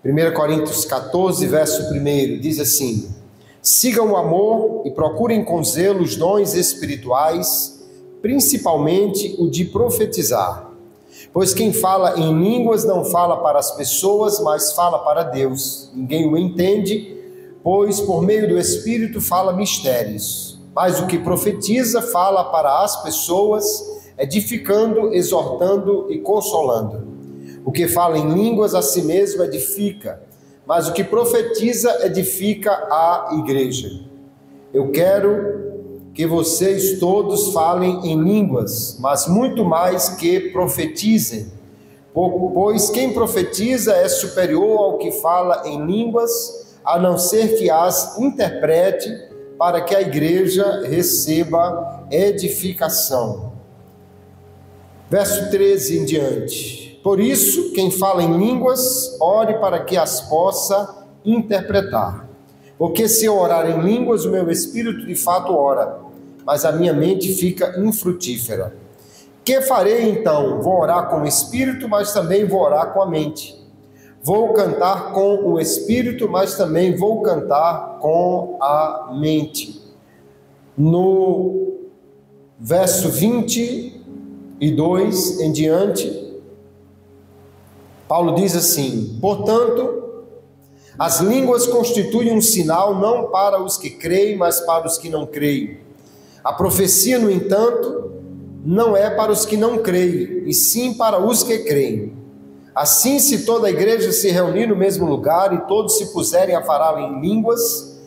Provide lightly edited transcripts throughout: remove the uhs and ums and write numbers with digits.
1 Coríntios 14, verso 1, diz assim: sigam o amor e procurem com zelo os dons espirituais, principalmente o de profetizar. Pois quem fala em línguas não fala para as pessoas, mas fala para Deus. Ninguém o entende, pois por meio do Espírito fala mistérios. Mas o que profetiza fala para as pessoas, edificando, exortando e consolando. O que fala em línguas a si mesmo edifica, mas o que profetiza edifica a igreja. Eu quero que vocês todos falem em línguas, mas muito mais que profetizem, pois quem profetiza é superior ao que fala em línguas, a não ser que as interprete, para que a igreja receba edificação. Verso 13 em diante. Por isso, quem fala em línguas, ore para que as possa interpretar. Porque se eu orar em línguas, o meu espírito de fato ora, mas a minha mente fica infrutífera. Que farei então? Vou orar com o espírito, mas também vou orar com a mente. Vou cantar com o espírito, mas também vou cantar com a mente. No verso 22 em diante, Paulo diz assim: portanto, as línguas constituem um sinal não para os que creem, mas para os que não creem. A profecia, no entanto, não é para os que não creem, e sim para os que creem. Assim, se toda a igreja se reunir no mesmo lugar e todos se puserem a falar em línguas,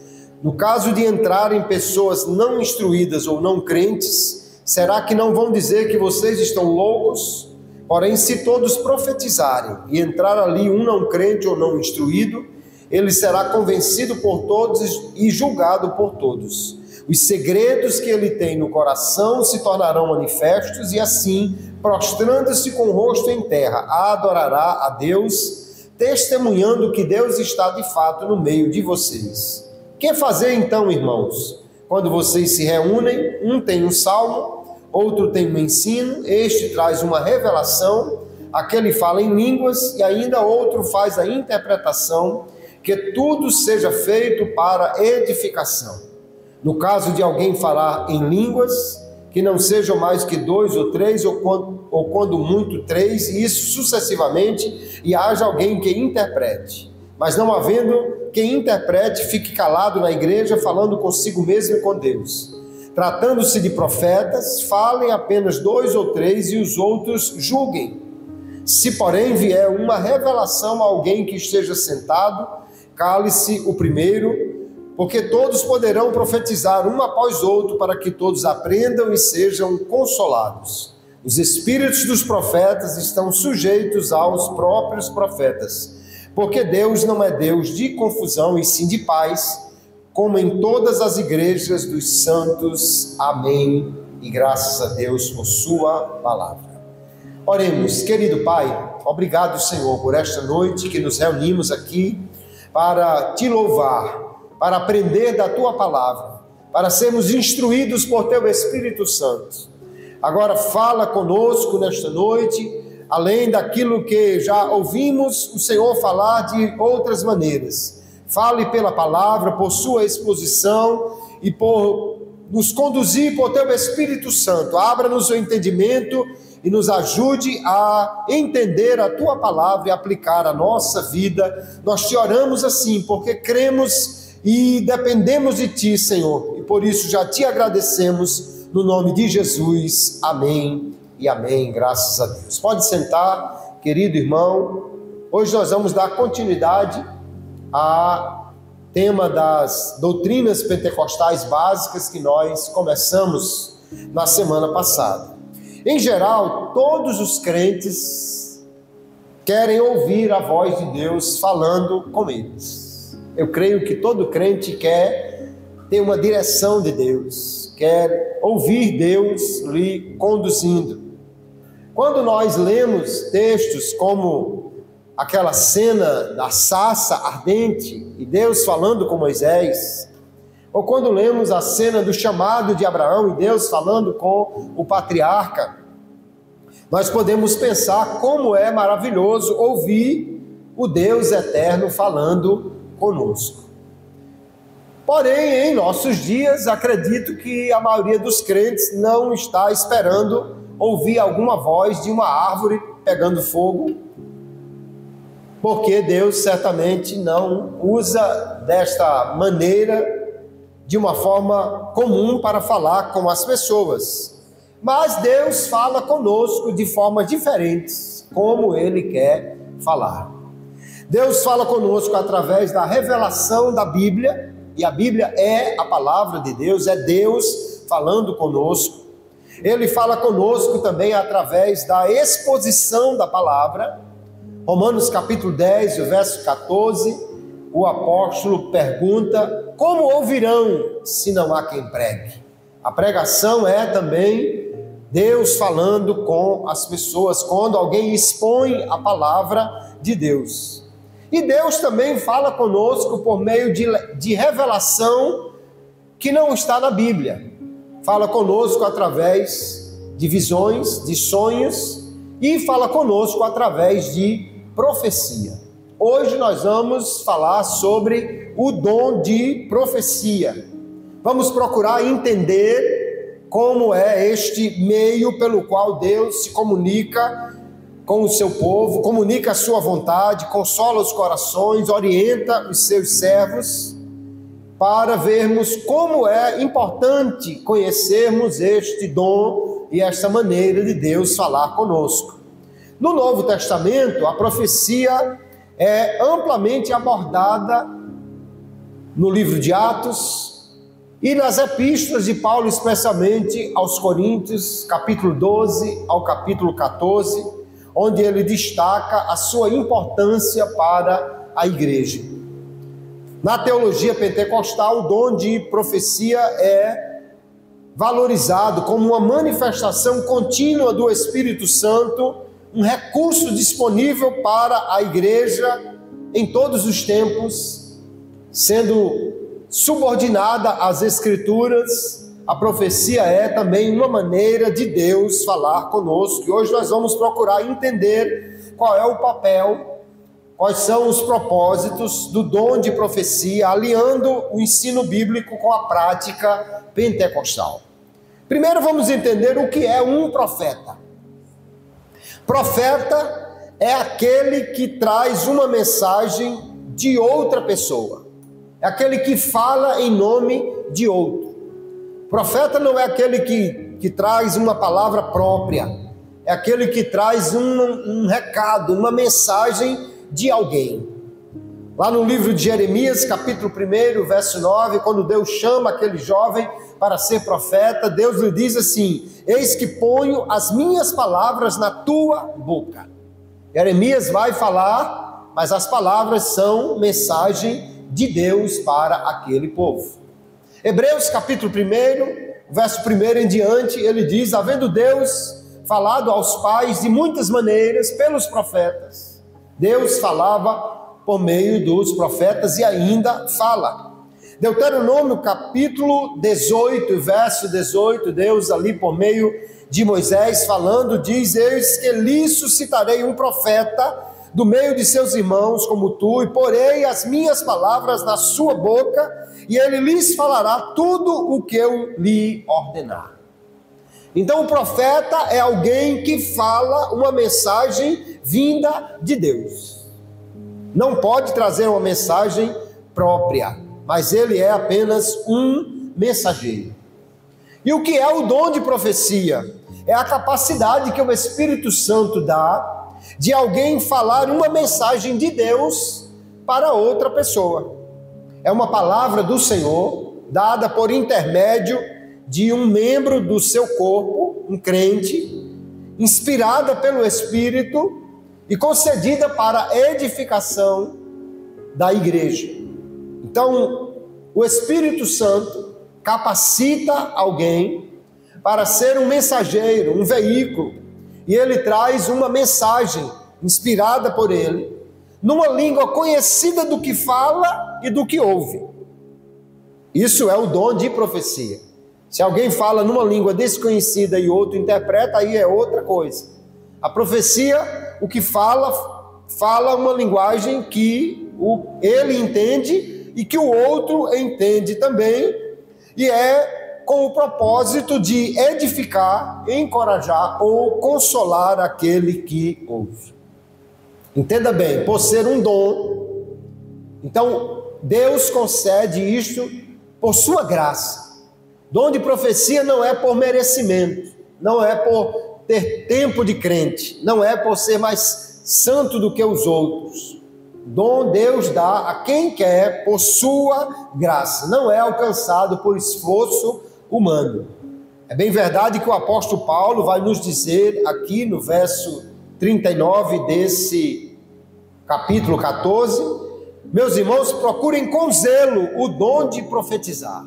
no caso de entrarem pessoas não instruídas ou não crentes, será que não vão dizer que vocês estão loucos? Porém, se todos profetizarem e entrar ali um não crente ou não instruído, ele será convencido por todos e julgado por todos. Os segredos que ele tem no coração se tornarão manifestos e assim, prostrando-se com o rosto em terra, adorará a Deus, testemunhando que Deus está de fato no meio de vocês. Que fazer então, irmãos? Quando vocês se reúnem, um tem um salmo, outro tem um ensino, este traz uma revelação, aquele fala em línguas e ainda outro faz a interpretação, que tudo seja feito para edificação. No caso de alguém falar em línguas, que não sejam mais que 2 ou 3, ou quando muito 3, e isso sucessivamente, e haja alguém que interprete. Mas não havendo quem interprete, fique calado na igreja, falando consigo mesmo e com Deus. Tratando-se de profetas, falem apenas 2 ou 3 e os outros julguem. Se, porém, vier uma revelação a alguém que esteja sentado, cale-se o primeiro, porque todos poderão profetizar um após outro, para que todos aprendam e sejam consolados. Os espíritos dos profetas estão sujeitos aos próprios profetas, porque Deus não é Deus de confusão e sim de paz, como em todas as igrejas dos santos. Amém. E graças a Deus por sua palavra. Oremos. Querido Pai, obrigado, Senhor, por esta noite que nos reunimos aqui para te louvar, para aprender da tua palavra, para sermos instruídos por teu Espírito Santo. Agora fala conosco nesta noite, além daquilo que já ouvimos o Senhor falar de outras maneiras. Fale pela palavra, por sua exposição e por nos conduzir por teu Espírito Santo. Abra-nos o entendimento e nos ajude a entender a tua palavra e aplicar a nossa vida. Nós te oramos assim, porque cremos e dependemos de ti, Senhor, e por isso já te agradecemos, no nome de Jesus. Amém e amém, graças a Deus. Pode sentar, querido irmão. Hoje nós vamos dar continuidade ao tema das doutrinas pentecostais básicas que nós começamos na semana passada. Em geral, todos os crentes querem ouvir a voz de Deus falando com eles. Eu creio que todo crente quer ter uma direção de Deus, quer ouvir Deus lhe conduzindo. Quando nós lemos textos como aquela cena da sarça ardente e Deus falando com Moisés, ou quando lemos a cena do chamado de Abraão e Deus falando com o patriarca, nós podemos pensar como é maravilhoso ouvir o Deus eterno falando conosco. Porém, em nossos dias, acredito que a maioria dos crentes não está esperando ouvir alguma voz de uma árvore pegando fogo, porque Deus certamente não usa desta maneira, de uma forma comum, para falar com as pessoas. Mas Deus fala conosco de formas diferentes, como Ele quer falar. Deus fala conosco através da revelação da Bíblia, e a Bíblia é a palavra de Deus, é Deus falando conosco. Ele fala conosco também através da exposição da palavra. Romanos capítulo 10, verso 14, o apóstolo pergunta: como ouvirão se não há quem pregue? A pregação é também Deus falando com as pessoas, quando alguém expõe a palavra de Deus. E Deus também fala conosco por meio de revelação que não está na Bíblia. Fala conosco através de visões, de sonhos, e fala conosco através de profecia. Hoje nós vamos falar sobre o dom de profecia. Vamos procurar entender como é este meio pelo qual Deus se comunica com o seu povo, comunica a sua vontade, consola os corações, orienta os seus servos, para vermos como é importante conhecermos este dom e esta maneira de Deus falar conosco. No Novo Testamento, a profecia é amplamente abordada no livro de Atos e nas epístolas de Paulo, especialmente aos Coríntios, capítulo 12 ao capítulo 14, onde ele destaca a sua importância para a igreja. Na teologia pentecostal, o dom de profecia é valorizado como uma manifestação contínua do Espírito Santo, um recurso disponível para a igreja em todos os tempos, sendo subordinada às Escrituras. A profecia é também uma maneira de Deus falar conosco. E hoje nós vamos procurar entender qual é o papel, quais são os propósitos do dom de profecia, alinhando o ensino bíblico com a prática pentecostal. Primeiro vamos entender o que é um profeta. Profeta é aquele que traz uma mensagem de outra pessoa. É aquele que fala em nome de outro. Profeta não é aquele que traz uma palavra própria. É aquele que traz um recado, uma mensagem de alguém. Lá no livro de Jeremias, capítulo 1, verso 9, quando Deus chama aquele jovem para ser profeta, Deus lhe diz assim: eis que ponho as minhas palavras na tua boca. Jeremias vai falar, mas as palavras são mensagem de Deus para aquele povo. Hebreus capítulo 1, verso 1 em diante, ele diz: havendo Deus falado aos pais de muitas maneiras pelos profetas, Deus falava por meio dos profetas e ainda fala. Deuteronômio capítulo 18, verso 18, Deus ali por meio de Moisés falando, diz: eis que lhe suscitarei um profeta do meio de seus irmãos como tu, e porei as minhas palavras na sua boca, e ele lhes falará tudo o que eu lhe ordenar. Então o profeta é alguém que fala uma mensagem vinda de Deus. Não pode trazer uma mensagem própria, mas ele é apenas um mensageiro. E o que é o dom de profecia? É a capacidade que o Espírito Santo dá de alguém falar uma mensagem de Deus para outra pessoa. É uma palavra do Senhor, dada por intermédio de um membro do seu corpo, um crente, inspirada pelo Espírito e concedida para a edificação da igreja. Então, o Espírito Santo capacita alguém para ser um mensageiro, um veículo, e ele traz uma mensagem inspirada por ele, numa língua conhecida do que fala e do que ouve. Isso é o dom de profecia. Se alguém fala numa língua desconhecida e outro interpreta, aí é outra coisa. A profecia, o que fala, fala uma linguagem que ele entende e que o outro entende também, e é com o propósito de edificar, encorajar ou consolar aquele que ouve. Entenda bem, por ser um dom, então Deus concede isto por sua graça. Dom de profecia não é por merecimento, não é por ter tempo de crente, não é por ser mais santo do que os outros. Dom Deus dá a quem quer por sua graça, não é alcançado por esforço humano. É bem verdade que o apóstolo Paulo vai nos dizer aqui no verso 39 desse capítulo 14, meus irmãos, procurem com zelo o dom de profetizar.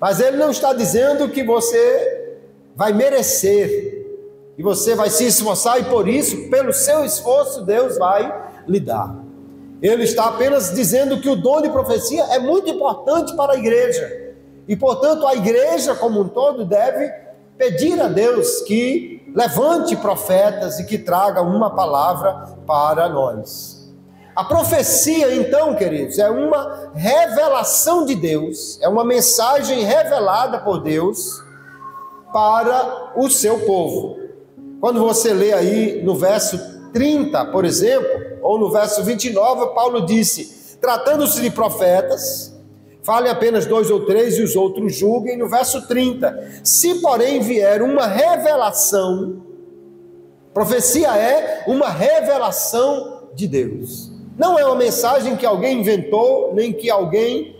Mas ele não está dizendo que você vai merecer, e você vai se esforçar, e por isso, pelo seu esforço, Deus vai lhe dar. Ele está apenas dizendo que o dom de profecia é muito importante para a igreja, e portanto a igreja como um todo deve pedir a Deus que levante profetas e que traga uma palavra para nós. A profecia, então, queridos, é uma revelação de Deus, é uma mensagem revelada por Deus para o seu povo. Quando você lê aí no verso 30, por exemplo, ou no verso 29, Paulo disse, tratando-se de profetas, fale apenas 2 ou 3 e os outros julguem. No verso 30, se porém vier uma revelação, profecia é uma revelação de Deus. Não é uma mensagem que alguém inventou, nem que alguém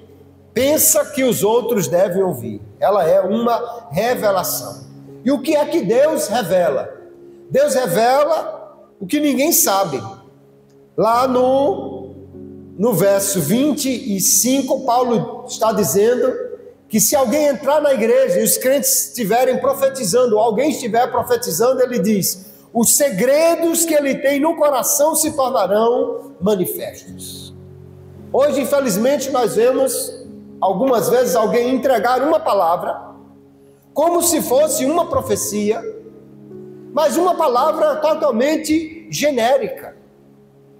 pensa que os outros devem ouvir. Ela é uma revelação. E o que é que Deus revela? Deus revela o que ninguém sabe. Lá no verso 25, Paulo está dizendo que se alguém entrar na igreja e os crentes estiverem profetizando, ou alguém estiver profetizando, ele diz, os segredos que ele tem no coração se tornarão manifestos. Hoje, infelizmente, nós vemos algumas vezes alguém entregar uma palavra como se fosse uma profecia, mas uma palavra totalmente genérica.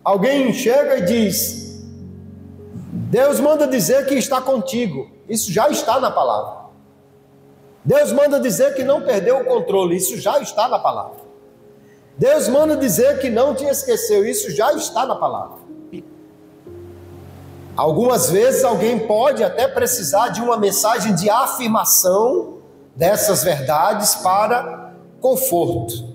Alguém chega e diz, Deus manda dizer que está contigo. Isso já está na palavra. Deus manda dizer que não perdeu o controle. Isso já está na palavra. Deus manda dizer que não te esqueceu. Isso já está na palavra. Algumas vezes alguém pode até precisar de uma mensagem de afirmação dessas verdades para conforto.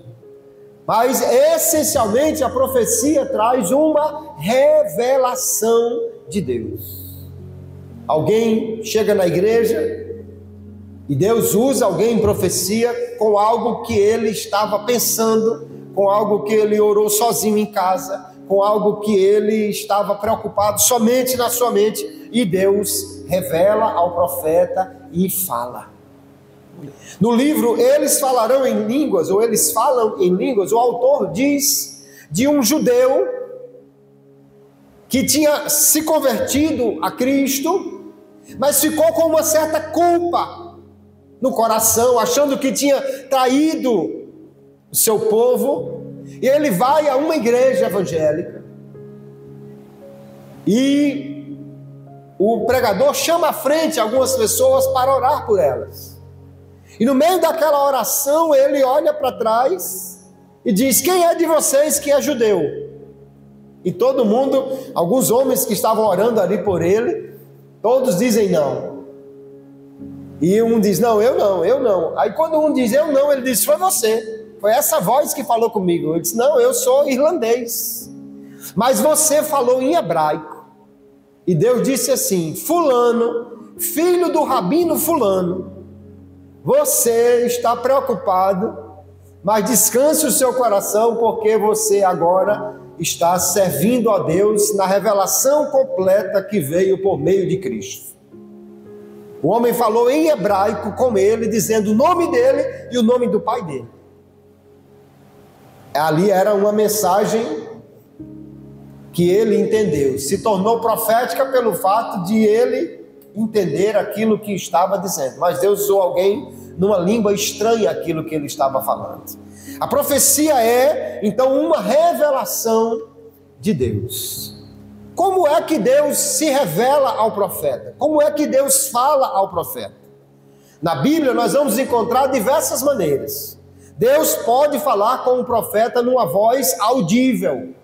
Mas essencialmente a profecia traz uma revelação de Deus. Alguém chega na igreja e Deus usa alguém em profecia com algo que ele estava pensando, com algo que ele orou sozinho em casa, com algo que ele estava preocupado somente na sua mente, e Deus revela ao profeta e fala. No livro Eles Falarão em Línguas, ou Eles Falam em Línguas, o autor diz de um judeu que tinha se convertido a Cristo, mas ficou com uma certa culpa no coração, achando que tinha traído o seu povo, e ele vai a uma igreja evangélica, e o pregador chama à frente algumas pessoas para orar por elas. E no meio daquela oração, ele olha para trás e diz, quem é de vocês que é judeu? E todo mundo, alguns homens que estavam orando ali por ele, todos dizem não. E um diz, não. Aí quando um diz, eu não, ele diz, foi você. Foi essa voz que falou comigo. Ele disse, não, eu sou irlandês. Mas você falou em hebraico. E Deus disse assim, fulano, filho do rabino fulano, você está preocupado, mas descanse o seu coração, porque você agora está servindo a Deus na revelação completa que veio por meio de Cristo. O homem falou em hebraico com ele, dizendo o nome dele e o nome do pai dele. Ali era uma mensagem que ele entendeu, se tornou profética pelo fato de ele entender aquilo que estava dizendo, mas Deus usou alguém numa língua estranha aquilo que ele estava falando. A profecia é, então, uma revelação de Deus. Como é que Deus se revela ao profeta? Como é que Deus fala ao profeta? Na Bíblia nós vamos encontrar diversas maneiras. Deus pode falar com o profeta numa voz audível,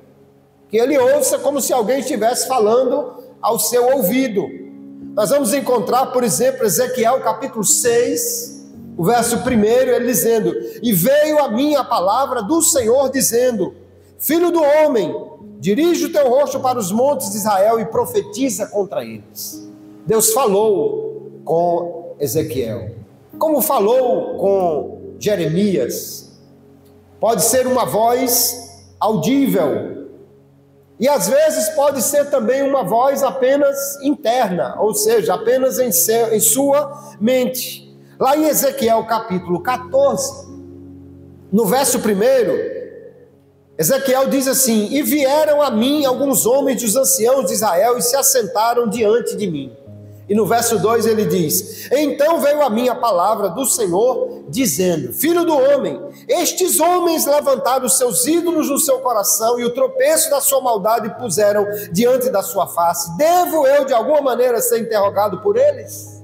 que ele ouça como se alguém estivesse falando ao seu ouvido. Nós vamos encontrar, por exemplo, Ezequiel capítulo 6, o verso 1, ele dizendo: e veio a mim a palavra do Senhor dizendo: filho do homem, dirige o teu rosto para os montes de Israel e profetiza contra eles. Deus falou com Ezequiel, como falou com Jeremias. Pode ser uma voz audível, e às vezes pode ser também uma voz apenas interna, ou seja, apenas em sua mente. Lá em Ezequiel capítulo 14, no verso 1, Ezequiel diz assim: e vieram a mim alguns homens dos anciãos de Israel e se assentaram diante de mim. E no verso 2 ele diz: então veio a mim a palavra do Senhor dizendo: filho do homem, estes homens levantaram os seus ídolos no seu coração e o tropeço da sua maldade puseram diante da sua face. Devo eu de alguma maneira ser interrogado por eles?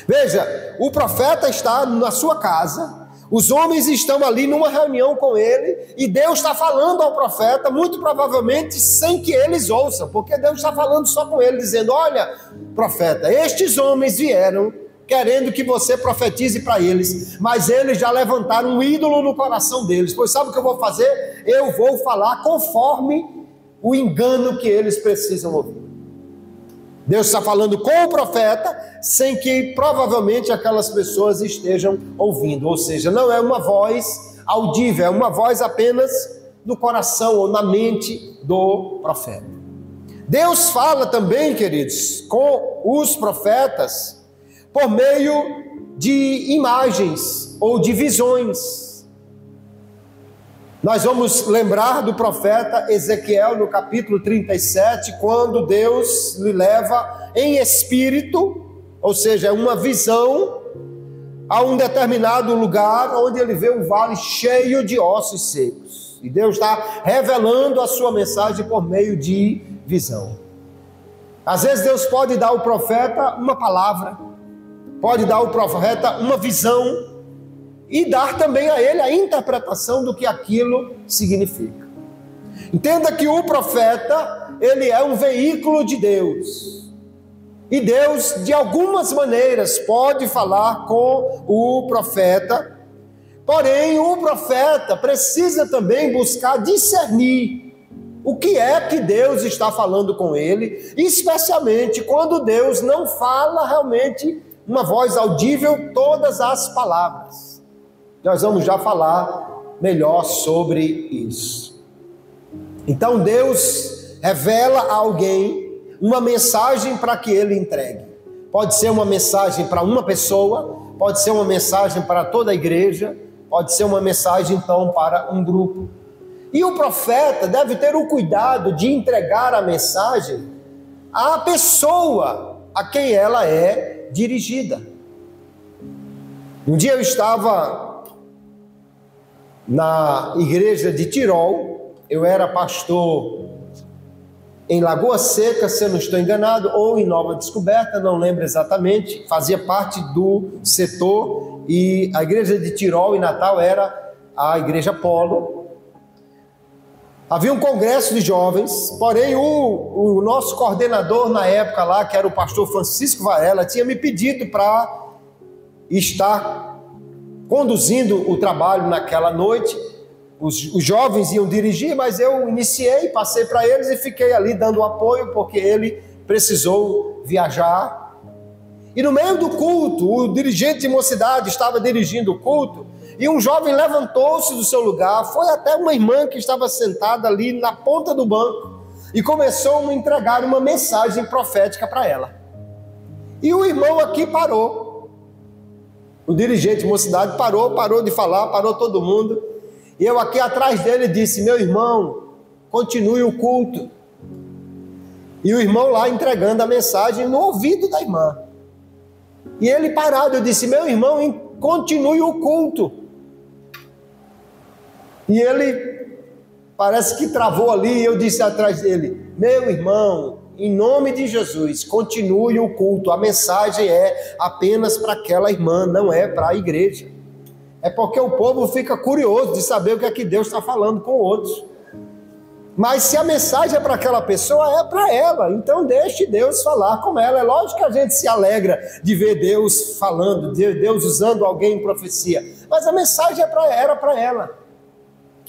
Veja, o profeta está na sua casa, os homens estão ali numa reunião com ele, e Deus está falando ao profeta, muito provavelmente sem que eles ouçam, porque Deus está falando só com ele, dizendo: olha, profeta, estes homens vieram querendo que você profetize para eles, mas eles já levantaram um ídolo no coração deles, pois sabe o que eu vou fazer? Eu vou falar conforme o engano que eles precisam ouvir. Deus está falando com o profeta, sem que provavelmente aquelas pessoas estejam ouvindo, ou seja, não é uma voz audível, é uma voz apenas no coração ou na mente do profeta. Deus fala também, queridos, com os profetas por meio de imagens ou de visões. Nós vamos lembrar do profeta Ezequiel no capítulo 37, quando Deus lhe leva em espírito, ou seja, uma visão, a um determinado lugar onde ele vê um vale cheio de ossos secos. E Deus está revelando a sua mensagem por meio de visão. Às vezes Deus pode dar ao profeta uma palavra, pode dar ao profeta uma visão, e dar também a ele a interpretação do que aquilo significa. Entenda que o profeta, ele é um veículo de Deus, e Deus de algumas maneiras pode falar com o profeta, porém o profeta precisa também buscar discernir o que é que Deus está falando com ele, especialmente quando Deus não fala realmente uma voz audível todas as palavras. Nós vamos já falar melhor sobre isso. Então Deus revela a alguém uma mensagem para que ele entregue. Pode ser uma mensagem para uma pessoa, pode ser uma mensagem para toda a igreja, pode ser uma mensagem então para um grupo. E o profeta deve ter o cuidado de entregar a mensagem à pessoa a quem ela é dirigida. Um dia eu estava na igreja de Tirol, eu era pastor em Lagoa Seca, se eu não estou enganado, ou em Nova Descoberta, não lembro exatamente, fazia parte do setor, e a igreja de Tirol em Natal era a igreja Polo. Havia um congresso de jovens, porém o nosso coordenador na época lá, que era o pastor Francisco Varela, tinha me pedido para estar conduzindo o trabalho naquela noite. Os jovens iam dirigir, mas eu iniciei, passei para eles e fiquei ali dando apoio, porque ele precisou viajar. E no meio do culto, o dirigente de mocidade estava dirigindo o culto, e um jovem levantou-se do seu lugar, foi até uma irmã que estava sentada ali na ponta do banco, e começou a me entregar uma mensagem profética para ela. E o irmão aqui parou. O dirigente de mocidade parou de falar, parou todo mundo. E eu aqui atrás dele disse: meu irmão, continue o culto. E o irmão lá entregando a mensagem no ouvido da irmã. E ele parado, eu disse: meu irmão, continue o culto. E ele parece que travou ali, e eu disse atrás dele: meu irmão, em nome de Jesus, continue o culto, a mensagem é apenas para aquela irmã, não é para a igreja. É porque o povo fica curioso de saber o que é que Deus está falando com outros. Mas se a mensagem é para aquela pessoa, é para ela. Então deixe Deus falar com ela. É lógico que a gente se alegra de ver Deus falando, de Deus usando alguém em profecia. Mas a mensagem era para ela.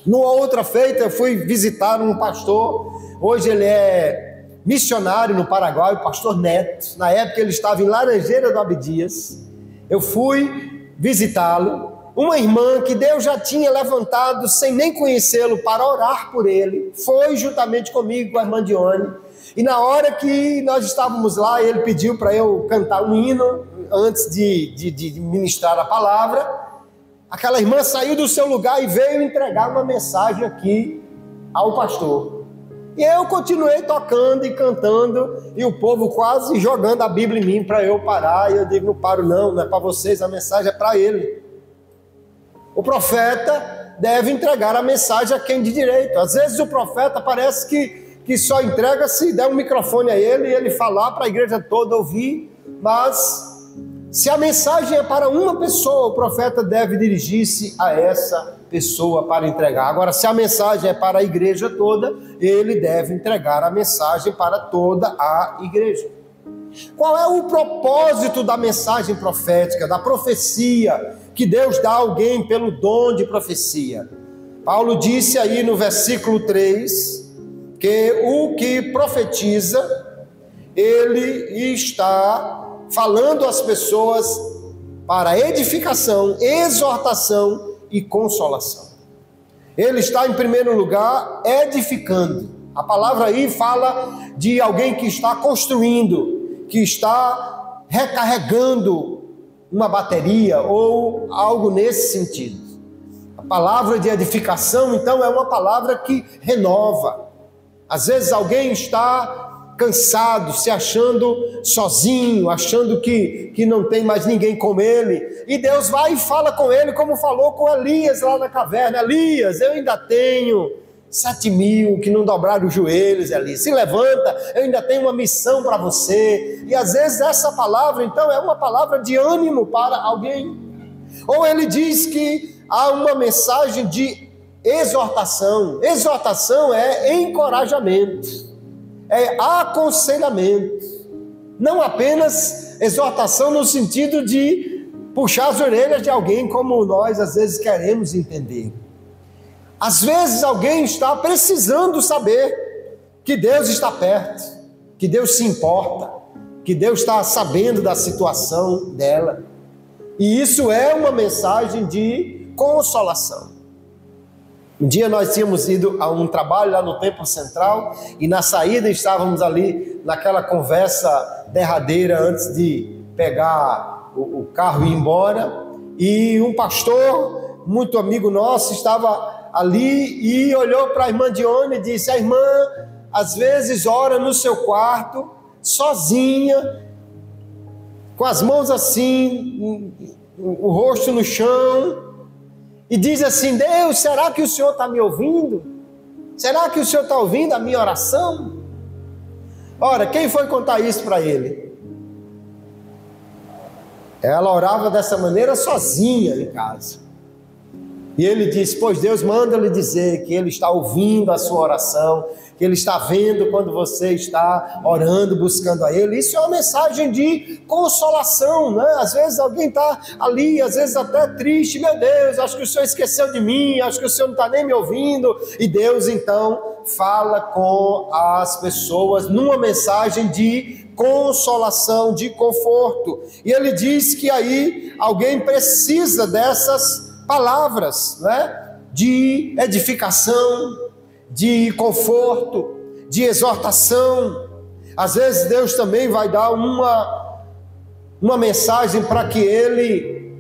Numa outra feita, eu fui visitar um pastor. Hoje ele é missionário no Paraguai, o pastor Neto. Na época ele estava em Laranjeira do Abdias. Eu fui visitá-lo. Uma irmã que Deus já tinha levantado sem nem conhecê-lo para orar por ele, foi juntamente comigo, com a irmã Dione. E na hora que nós estávamos lá, ele pediu para eu cantar um hino antes de ministrar a palavra. Aquela irmã saiu do seu lugar e veio entregar uma mensagem aqui ao pastor. E eu continuei tocando e cantando, e o povo quase jogando a Bíblia em mim para eu parar. E eu digo: não paro não é para vocês, a mensagem é para ele. O profeta deve entregar a mensagem a quem de direito. Às vezes o profeta parece que só entrega se der um microfone a ele e ele falar para a igreja toda ouvir. Mas se a mensagem é para uma pessoa, o profeta deve dirigir-se a essa pessoa para entregar. Agora, se a mensagem é para a igreja toda, ele deve entregar a mensagem para toda a igreja. Qual é o propósito da mensagem profética, da profecia que Deus dá a alguém pelo dom de profecia? Paulo disse aí no versículo 3 que o que profetiza, ele está falando às pessoas para edificação, exortação e consolação. Ele está, em primeiro lugar, edificando. A palavra aí fala de alguém que está construindo, que está recarregando uma bateria ou algo nesse sentido. A palavra de edificação, então, é uma palavra que renova. Às vezes alguém está cansado, se achando sozinho, achando que não tem mais ninguém com ele, e Deus vai e fala com ele como falou com Elias lá na caverna: Elias, eu ainda tenho 7.000 que não dobraram os joelhos, Elias, se levanta, eu ainda tenho uma missão para você. E às vezes essa palavra, então, é uma palavra de ânimo para alguém. Ou ele diz que há uma mensagem de exortação. Exortação é encorajamento, é aconselhamento. Não apenas exortação no sentido de puxar as orelhas de alguém, como nós às vezes queremos entender. Às vezes alguém está precisando saber que Deus está perto, que Deus se importa, que Deus está sabendo da situação dela. E isso é uma mensagem de consolação. Um dia nós tínhamos ido a um trabalho lá no Templo Central e na saída estávamos ali naquela conversa derradeira antes de pegar o carro e ir embora. E um pastor, muito amigo nosso, estava ali e olhou para a irmã Dione e disse: a irmã às vezes ora no seu quarto, sozinha, com as mãos assim, o rosto no chão, e diz assim: Deus, será que o Senhor está me ouvindo? Será que o Senhor está ouvindo a minha oração? Ora, quem foi contar isso para ele? Ela orava dessa maneira sozinha em casa. E ele disse: pois Deus manda lhe dizer que Ele está ouvindo a sua oração, que Ele está vendo quando você está orando, buscando a Ele. Isso é uma mensagem de consolação, né? Às vezes alguém está ali, às vezes até triste: meu Deus, acho que o Senhor esqueceu de mim, acho que o Senhor não está nem me ouvindo. E Deus então fala com as pessoas numa mensagem de consolação, de conforto. E ele diz que aí alguém precisa dessas palavras, né? De edificação, de conforto, de exortação. Às vezes Deus também vai dar uma mensagem para que ele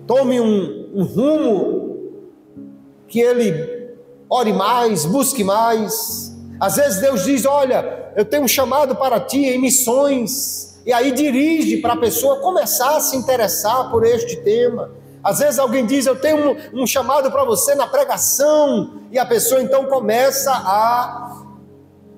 tome um rumo, que ele ore mais, busque mais. Às vezes Deus diz: olha, eu tenho um chamado para ti em missões, e aí dirige para a pessoa começar a se interessar por este tema. Às vezes alguém diz, eu tenho um chamado para você na pregação, e a pessoa então começa a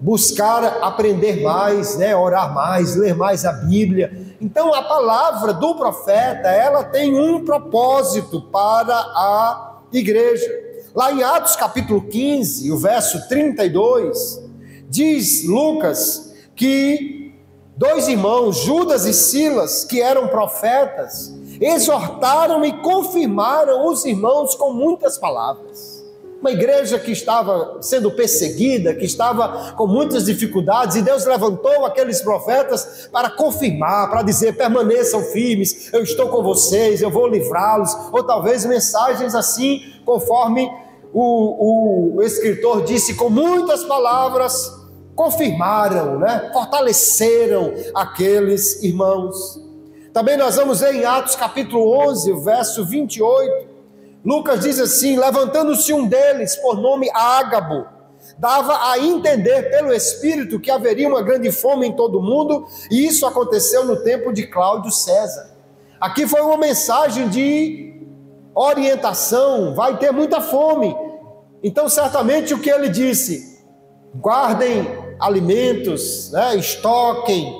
buscar aprender mais, né? Orar mais, ler mais a Bíblia. Então a palavra do profeta, ela tem um propósito para a igreja. Lá em Atos capítulo 15, o verso 32, diz Lucas que dois irmãos, Judas e Silas, que eram profetas, exortaram e confirmaram os irmãos com muitas palavras. Uma igreja que estava sendo perseguida, que estava com muitas dificuldades, e Deus levantou aqueles profetas para confirmar, para dizer, permaneçam firmes, eu estou com vocês, eu vou livrá-los, ou talvez mensagens assim, conforme o escritor disse, com muitas palavras, confirmaram, né? Fortaleceram aqueles irmãos. Também nós vamos ver em Atos capítulo 11, verso 28, Lucas diz assim, levantando-se um deles, por nome Ágabo, dava a entender pelo Espírito que haveria uma grande fome em todo o mundo, e isso aconteceu no tempo de Cláudio César. Aqui foi uma mensagem de orientação, vai ter muita fome. Então certamente o que ele disse, guardem alimentos, né, estoquem,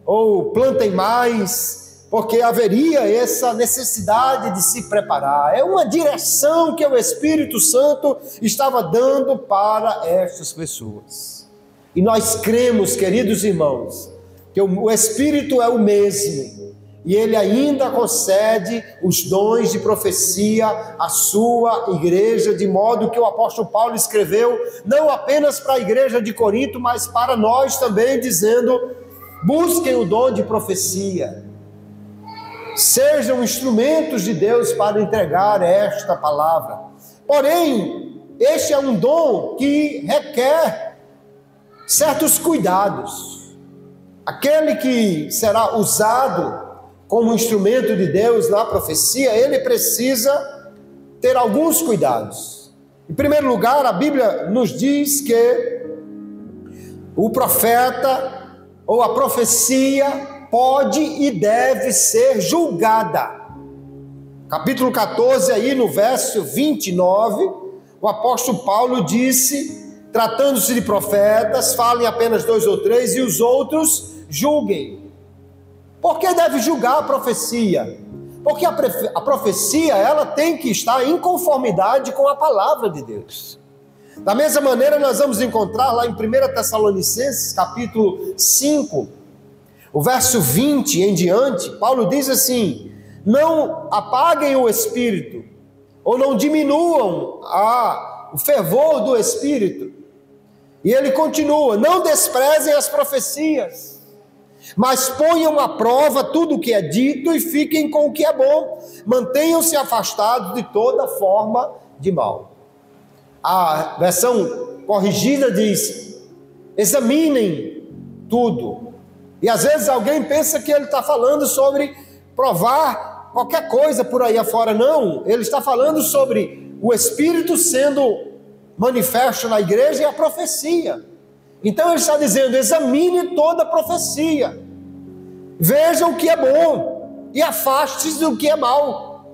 ou plantem mais, porque haveria essa necessidade de se preparar. É uma direção que o Espírito Santo estava dando para estas pessoas. E nós cremos, queridos irmãos, que o Espírito é o mesmo, e ele ainda concede os dons de profecia à sua igreja, de modo que o apóstolo Paulo escreveu, não apenas para a igreja de Corinto, mas para nós também, dizendo, busquem o dom de profecia, sejam instrumentos de Deus para entregar esta palavra. Porém, este é um dom que requer certos cuidados. Aquele que será usado como instrumento de Deus na profecia, ele precisa ter alguns cuidados. Em primeiro lugar, a Bíblia nos diz que o profeta ou a profecia pode e deve ser julgada. Capítulo 14, aí no verso 29, o apóstolo Paulo disse, tratando-se de profetas, falem apenas 2 ou 3 e os outros julguem. Por que deve julgar a profecia? Porque a profecia, ela tem que estar em conformidade com a palavra de Deus. Da mesma maneira, nós vamos encontrar lá em 1 Tessalonicenses, capítulo 5, o verso 20 em diante, Paulo diz assim, não apaguem o Espírito, ou não diminuam o fervor do Espírito. E ele continua, não desprezem as profecias, mas ponham à prova tudo o que é dito e fiquem com o que é bom. Mantenham-se afastados de toda forma de mal. A versão corrigida diz, examinem tudo. E às vezes alguém pensa que ele está falando sobre provar qualquer coisa por aí afora. Não, ele está falando sobre o Espírito sendo manifesto na igreja e a profecia. Então ele está dizendo, examine toda a profecia, veja o que é bom e afaste-se do que é mal.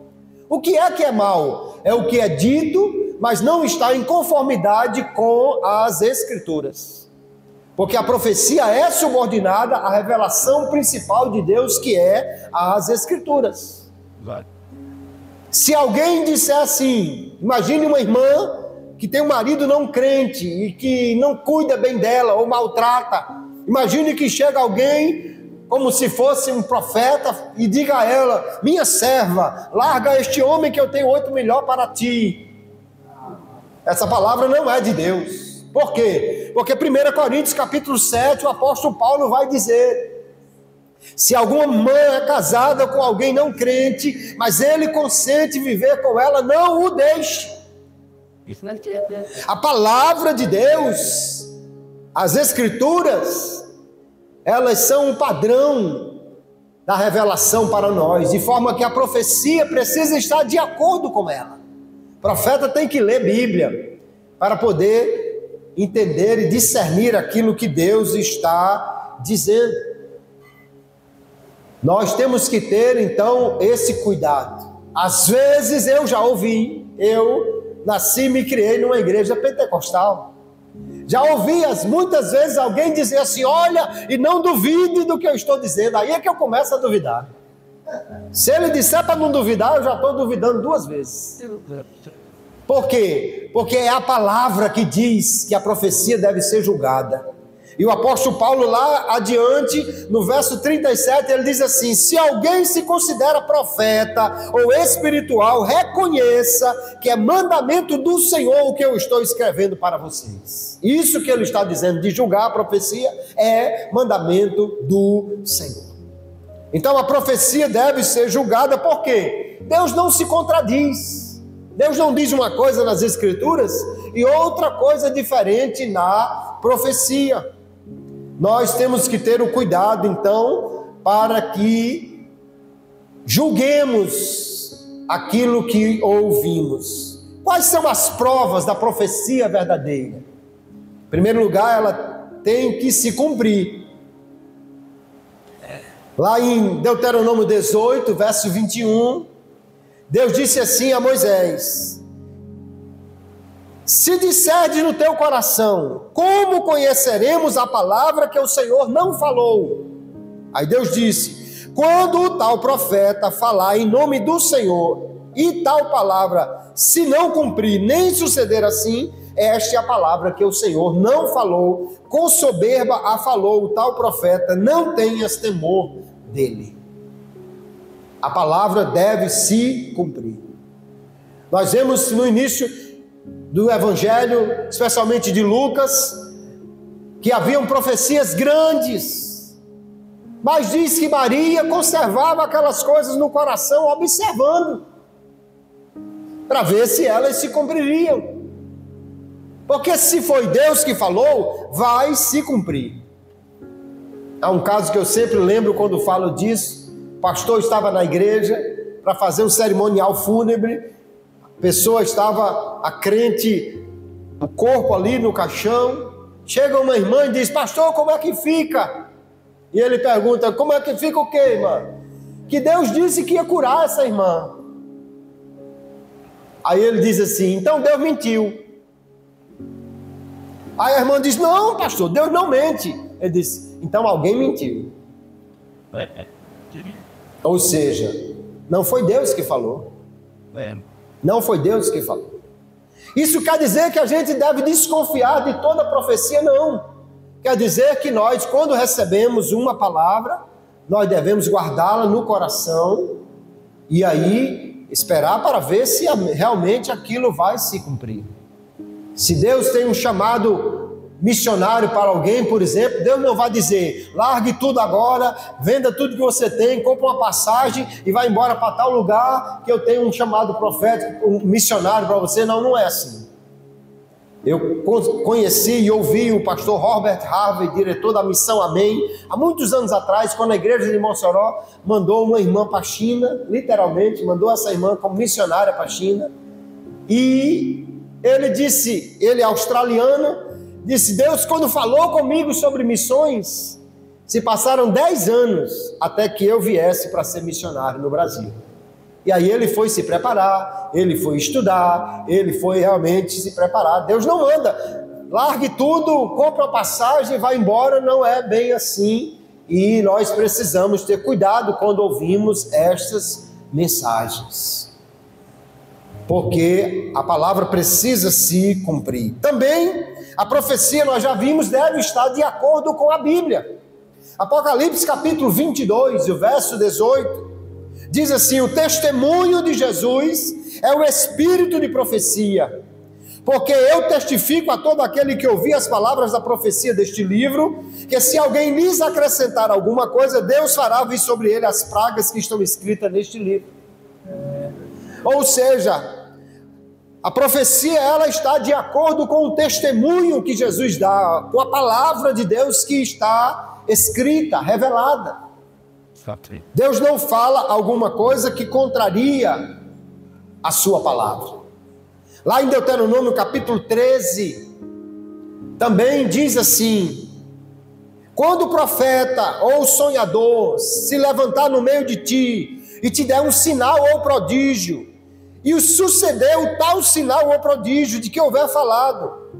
O que é mal? É o que é dito, mas não está em conformidade com as Escrituras. Porque a profecia é subordinada à revelação principal de Deus, que é as Escrituras. Vai. Se alguém disser assim, imagine uma irmã que tem um marido não crente e que não cuida bem dela ou maltrata. Imagine que chega alguém como se fosse um profeta e diga a ela, minha serva, larga este homem que eu tenho 8 melhor para ti. Essa palavra não é de Deus. Por quê? Porque 1 Coríntios capítulo 7, o apóstolo Paulo vai dizer, se alguma mãe é casada com alguém não crente, mas ele consente viver com ela, não o deixe. A palavra de Deus, as Escrituras, elas são um padrão da revelação para nós, de forma que a profecia precisa estar de acordo com ela. O profeta tem que ler Bíblia para poder entender e discernir aquilo que Deus está dizendo. Nós temos que ter então esse cuidado. Às vezes eu já ouvi, eu nasci e me criei numa igreja pentecostal. Já ouvi muitas vezes alguém dizer assim: olha, e não duvide do que eu estou dizendo. Aí é que eu começo a duvidar. Se ele disser para não duvidar, eu já estou duvidando 2 vezes. Por quê? Porque é a palavra que diz que a profecia deve ser julgada. E o apóstolo Paulo lá adiante, no verso 37, ele diz assim: se alguém se considera profeta ou espiritual, reconheça que é mandamento do Senhor o que eu estou escrevendo para vocês. Isso que ele está dizendo de julgar a profecia é mandamento do Senhor. Então a profecia deve ser julgada, por quê? Deus não se contradiz. Deus não diz uma coisa nas Escrituras e outra coisa diferente na profecia. Nós temos que ter o cuidado, então, para que julguemos aquilo que ouvimos. Quais são as provas da profecia verdadeira? Em primeiro lugar, ela tem que se cumprir. Lá em Deuteronômio 18, verso 21, Deus disse assim a Moisés: se disserdes no teu coração, como conheceremos a palavra que o Senhor não falou? Aí Deus disse: quando o tal profeta falar em nome do Senhor, e tal palavra se não cumprir, nem suceder assim, esta é a palavra que o Senhor não falou, com soberba a falou o tal profeta, não tenhas temor dele. A palavra deve se cumprir. Nós vemos no início do Evangelho, especialmente de Lucas, que haviam profecias grandes, mas diz que Maria conservava aquelas coisas no coração, observando, para ver se elas se cumpririam. Porque se foi Deus que falou, vai se cumprir. Há um caso que eu sempre lembro quando falo disso. O pastor estava na igreja para fazer um cerimonial fúnebre. A pessoa estava, a crente, o corpo ali no caixão. Chega uma irmã e diz: pastor, como é que fica? E ele pergunta: como é que fica o quê, irmã? Que Deus disse que ia curar essa irmã. Aí ele diz assim: então Deus mentiu. Aí a irmã diz: não, pastor, Deus não mente. Ele disse: então alguém mentiu. Ou seja, não foi Deus que falou. Não foi Deus que falou. Isso quer dizer que a gente deve desconfiar de toda profecia? Não. Quer dizer que nós, quando recebemos uma palavra, nós devemos guardá-la no coração e aí esperar para ver se realmente aquilo vai se cumprir. Se Deus tem um chamado missionário para alguém, por exemplo, Deus não vai dizer: largue tudo agora, venda tudo que você tem, compra uma passagem e vai embora para tal lugar que eu tenho um chamado profético, um missionário para você. Não, não é assim. Eu conheci e ouvi o pastor Robert Harvey, diretor da Missão Amém, há muitos anos atrás, quando a igreja de Mossoró mandou uma irmã para a China, literalmente, mandou essa irmã como missionária para a China, e ele disse, ele é australiano, disse: Deus, quando falou comigo sobre missões, se passaram 10 anos até que eu viesse para ser missionário no Brasil. E aí ele foi se preparar, ele foi estudar, ele foi realmente se preparar. Deus não manda: largue tudo, compra a passagem e vai embora. Não é bem assim. E nós precisamos ter cuidado quando ouvimos estas mensagens, porque a palavra precisa se cumprir. Também a profecia, nós já vimos, deve estar de acordo com a Bíblia. Apocalipse capítulo 22, o verso 18, diz assim: o testemunho de Jesus é o espírito de profecia, porque eu testifico a todo aquele que ouvir as palavras da profecia deste livro, que se alguém lhes acrescentar alguma coisa, Deus fará vir sobre ele as pragas que estão escritas neste livro. Ou seja, a profecia, ela está de acordo com o testemunho que Jesus dá, com a palavra de Deus que está escrita, revelada. Deus não fala alguma coisa que contraria a sua palavra. Lá em Deuteronômio capítulo 13, também diz assim: quando o profeta ou o sonhador se levantar no meio de ti e te der um sinal ou prodígio, e sucedeu tal sinal ou prodígio de que houver falado,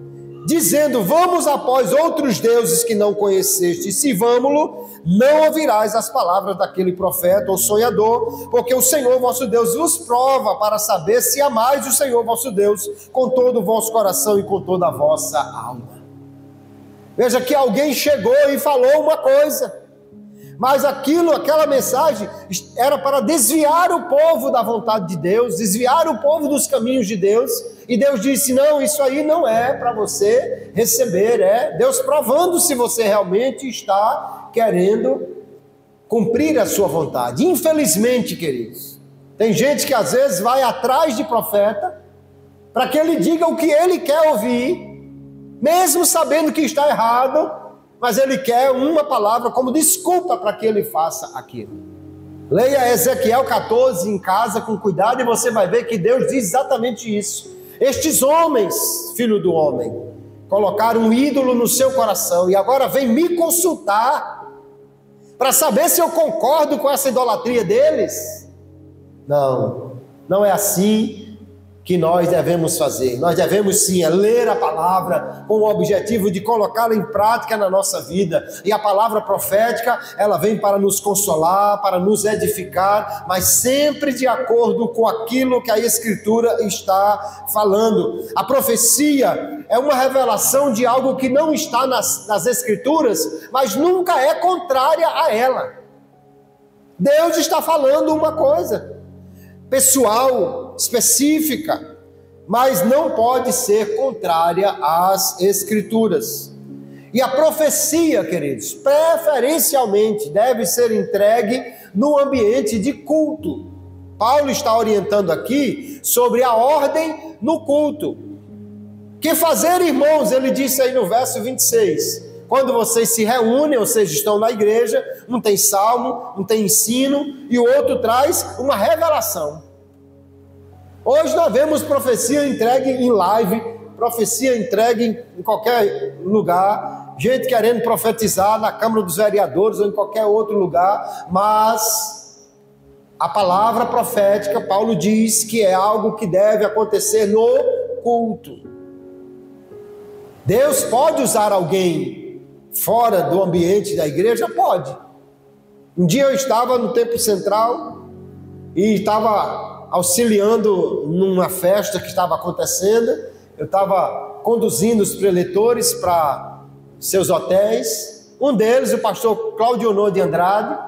dizendo: vamos após outros deuses que não conheceste, e se vamos-lo, não ouvirás as palavras daquele profeta ou sonhador, porque o Senhor vosso Deus vos prova para saber se amais o Senhor vosso Deus com todo o vosso coração e com toda a vossa alma. Veja que alguém chegou e falou uma coisa, mas aquela mensagem era para desviar o povo da vontade de Deus, desviar o povo dos caminhos de Deus, e Deus disse: não, isso aí não é para você receber, é Deus provando se você realmente está querendo cumprir a sua vontade. Infelizmente, queridos, tem gente que às vezes vai atrás de profeta, para que ele diga o que ele quer ouvir, mesmo sabendo que está errado, mas ele quer uma palavra como desculpa para que ele faça aquilo. Leia Ezequiel 14 em casa com cuidado e você vai ver que Deus diz exatamente isso. Estes homens, filho do homem, colocaram um ídolo no seu coração e agora vem me consultar para saber se eu concordo com essa idolatria deles. Não, não é assim que nós devemos fazer. Nós devemos sim ler a palavra com o objetivo de colocá-la em prática na nossa vida. E a palavra profética, ela vem para nos consolar, para nos edificar, mas sempre de acordo com aquilo que a Escritura está falando. A profecia é uma revelação de algo que não está nas Escrituras, mas nunca é contrária a ela. Deus está falando uma coisa pessoal, específica, mas não pode ser contrária às Escrituras. E a profecia, queridos, preferencialmente deve ser entregue no ambiente de culto. Paulo está orientando aqui sobre a ordem no culto. Que fazer, irmãos? Ele disse aí no verso 26. Quando vocês se reúnem, ou seja, estão na igreja, um tem salmo, um tem ensino, e o outro traz uma revelação. Hoje nós vemos profecia entregue em live, profecia entregue em qualquer lugar, gente querendo profetizar na Câmara dos Vereadores ou em qualquer outro lugar, mas a palavra profética, Paulo diz que é algo que deve acontecer no culto. Deus pode usar alguém fora do ambiente da igreja? Pode. Um dia eu estava no Templo Central e estava auxiliando numa festa que estava acontecendo. Eu estava conduzindo os preletores para seus hotéis. Um deles, o pastor Claudionor de Andrade,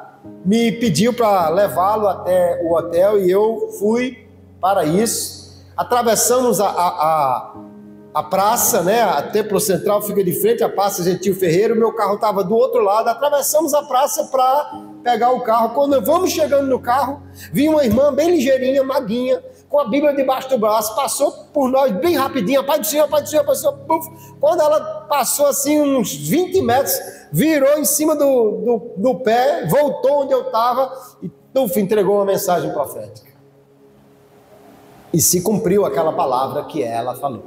me pediu para levá-lo até o hotel e eu fui para isso. Atravessamos a praça, né? A Templo Central fica de frente à Praça Gentil Ferreira, o meu carro estava do outro lado, atravessamos a praça para pegar o carro. Quando vamos chegando no carro, vi uma irmã bem ligeirinha, maguinha, com a Bíblia debaixo do braço, passou por nós bem rapidinho, Pai do Senhor, Pai do Senhor, Pai do Senhor, puf. Quando ela passou assim uns 20 metros, virou em cima do pé, voltou onde eu estava e puf, entregou uma mensagem profética. E se cumpriu aquela palavra que ela falou.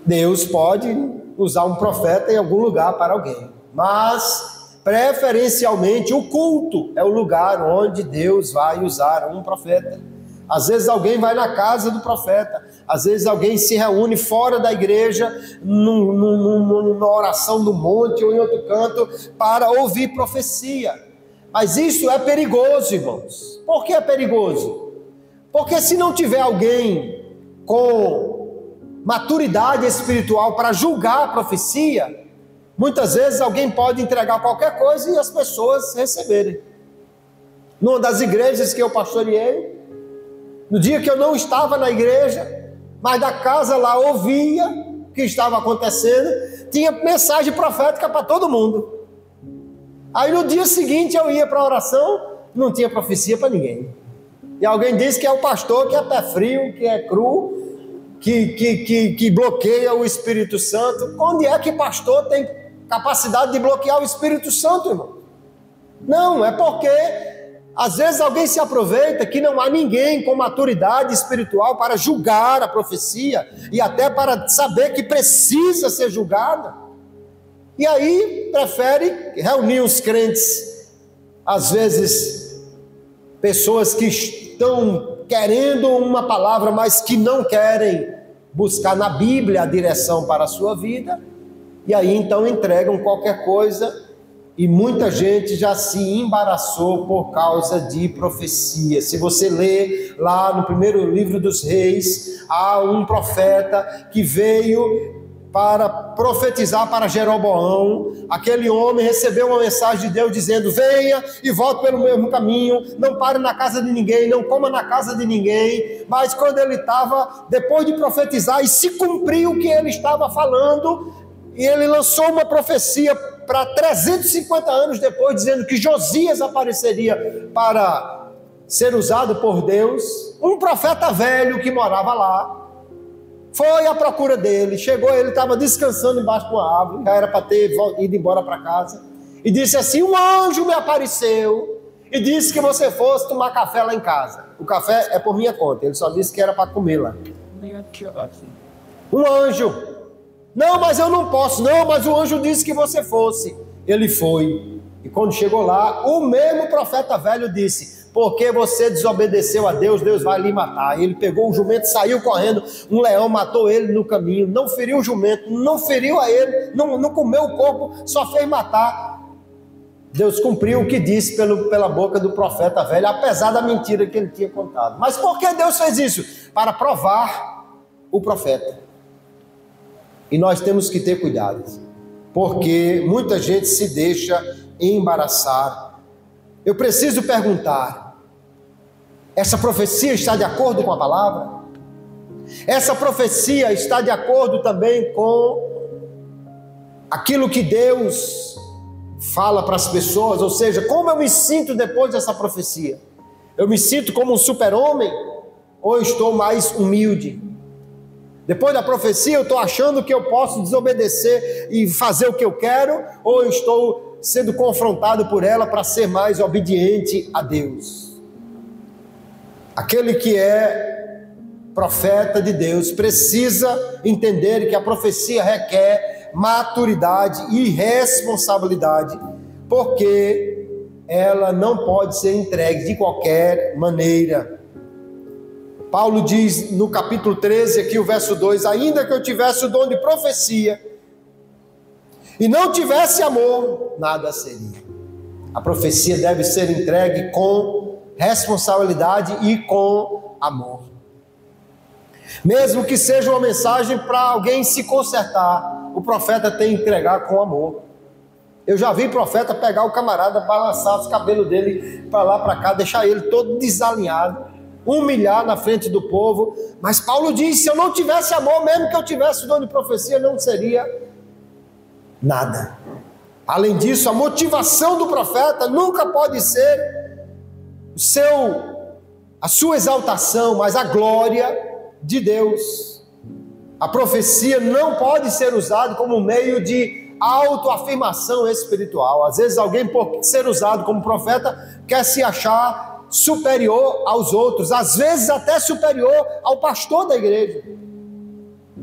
Deus pode usar um profeta em algum lugar para alguém, mas preferencialmente o culto é o lugar onde Deus vai usar um profeta. Às vezes alguém vai na casa do profeta, às vezes alguém se reúne fora da igreja, numa oração no monte ou em outro canto, para ouvir profecia. Mas isso é perigoso, irmãos. Por que é perigoso? Porque se não tiver alguém com maturidade espiritual para julgar a profecia, muitas vezes alguém pode entregar qualquer coisa e as pessoas receberem. Numa das igrejas que eu pastoreei, no dia que eu não estava na igreja, mas da casa lá ouvia o que estava acontecendo, tinha mensagem profética para todo mundo. Aí no dia seguinte eu ia para a oração, não tinha profecia para ninguém. E alguém disse que é o pastor que é pé frio, que é cru, que bloqueia o Espírito Santo. Onde é que pastor tem capacidade de bloquear o Espírito Santo, irmão? Não, é porque às vezes alguém se aproveita que não há ninguém com maturidade espiritual para julgar a profecia e até para saber que precisa ser julgada. E aí prefere reunir os crentes, às vezes pessoas que estão querendo uma palavra, mas que não querem buscar na Bíblia a direção para a sua vida, e aí então entregam qualquer coisa, e muita gente já se embaraçou por causa de profecia. Se você lê lá no primeiro livro dos Reis, há um profeta que veio para profetizar para Jeroboão. Aquele homem recebeu uma mensagem de Deus dizendo: venha e volte pelo mesmo caminho, não pare na casa de ninguém, não coma na casa de ninguém. Mas quando ele estava, depois de profetizar, e se cumpriu o que ele estava falando, e ele lançou uma profecia para 350 anos depois, dizendo que Josias apareceria para ser usado por Deus. Um profeta velho que morava lá foi à procura dele, chegou, ele estava descansando embaixo de uma árvore, já era para ter ido embora para casa, e disse assim: um anjo me apareceu e disse que você fosse tomar café lá em casa. O café é por minha conta, ele só disse que era para comer lá. Um anjo. Não, mas eu não posso. Não, mas o anjo disse que você fosse. Ele foi. E quando chegou lá, o mesmo profeta velho disse: porque você desobedeceu a Deus, Deus vai lhe matar. E ele pegou o jumento, saiu correndo, um leão matou ele no caminho, não feriu o jumento, não feriu a ele, não comeu o corpo, só fez matar. Deus cumpriu o que disse pela boca do profeta velho, apesar da mentira que ele tinha contado. Mas por que Deus fez isso? Para provar o profeta. E nós temos que ter cuidado, porque muita gente se deixa embaraçar. Eu preciso perguntar: essa profecia está de acordo com a palavra? Essa profecia está de acordo também com aquilo que Deus fala para as pessoas? Ou seja, como eu me sinto depois dessa profecia? Eu me sinto como um super-homem ou eu estou mais humilde? Depois da profecia eu estou achando que eu posso desobedecer e fazer o que eu quero, ou eu estou sendo confrontado por ela para ser mais obediente a Deus? Aquele que é profeta de Deus precisa entender que a profecia requer maturidade e responsabilidade, porque ela não pode ser entregue de qualquer maneira. Paulo diz no capítulo 13, aqui o verso 2, ainda que eu tivesse o dom de profecia e não tivesse amor, nada seria. A profecia deve ser entregue com responsabilidade e com amor. Mesmo que seja uma mensagem para alguém se consertar, o profeta tem que entregar com amor. Eu já vi profeta pegar o camarada, balançar os cabelos dele para lá, para cá, deixar ele todo desalinhado, humilhar na frente do povo. Mas Paulo diz: se eu não tivesse amor, mesmo que eu tivesse o dom de profecia, não seria nada. Além disso, a motivação do profeta nunca pode ser a sua exaltação, mas a glória de Deus. A profecia não pode ser usada como meio de autoafirmação espiritual. Às vezes alguém, por ser usado como profeta, quer se achar superior aos outros, às vezes até superior ao pastor da igreja.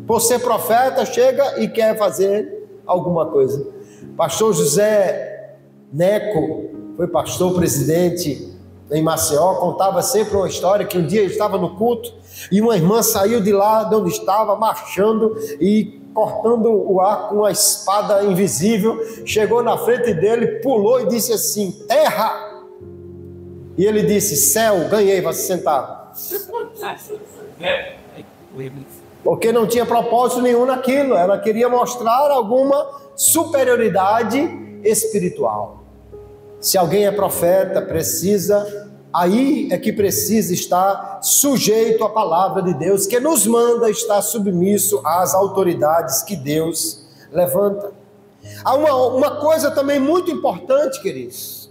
Por ser profeta, chega e quer fazer alguma coisa. Pastor José Neco foi pastor presidente em Maceió, contava sempre uma história que um dia ele estava no culto e uma irmã saiu de lá de onde estava, marchando e cortando o ar com uma espada invisível, chegou na frente dele, pulou e disse assim: terra! E ele disse: céu, ganhei, vai se sentar. Porque não tinha propósito nenhum naquilo, ela queria mostrar alguma superioridade espiritual. Se alguém é profeta, aí é que precisa estar sujeito à palavra de Deus, que nos manda estar submisso às autoridades que Deus levanta. Há uma coisa também muito importante, queridos,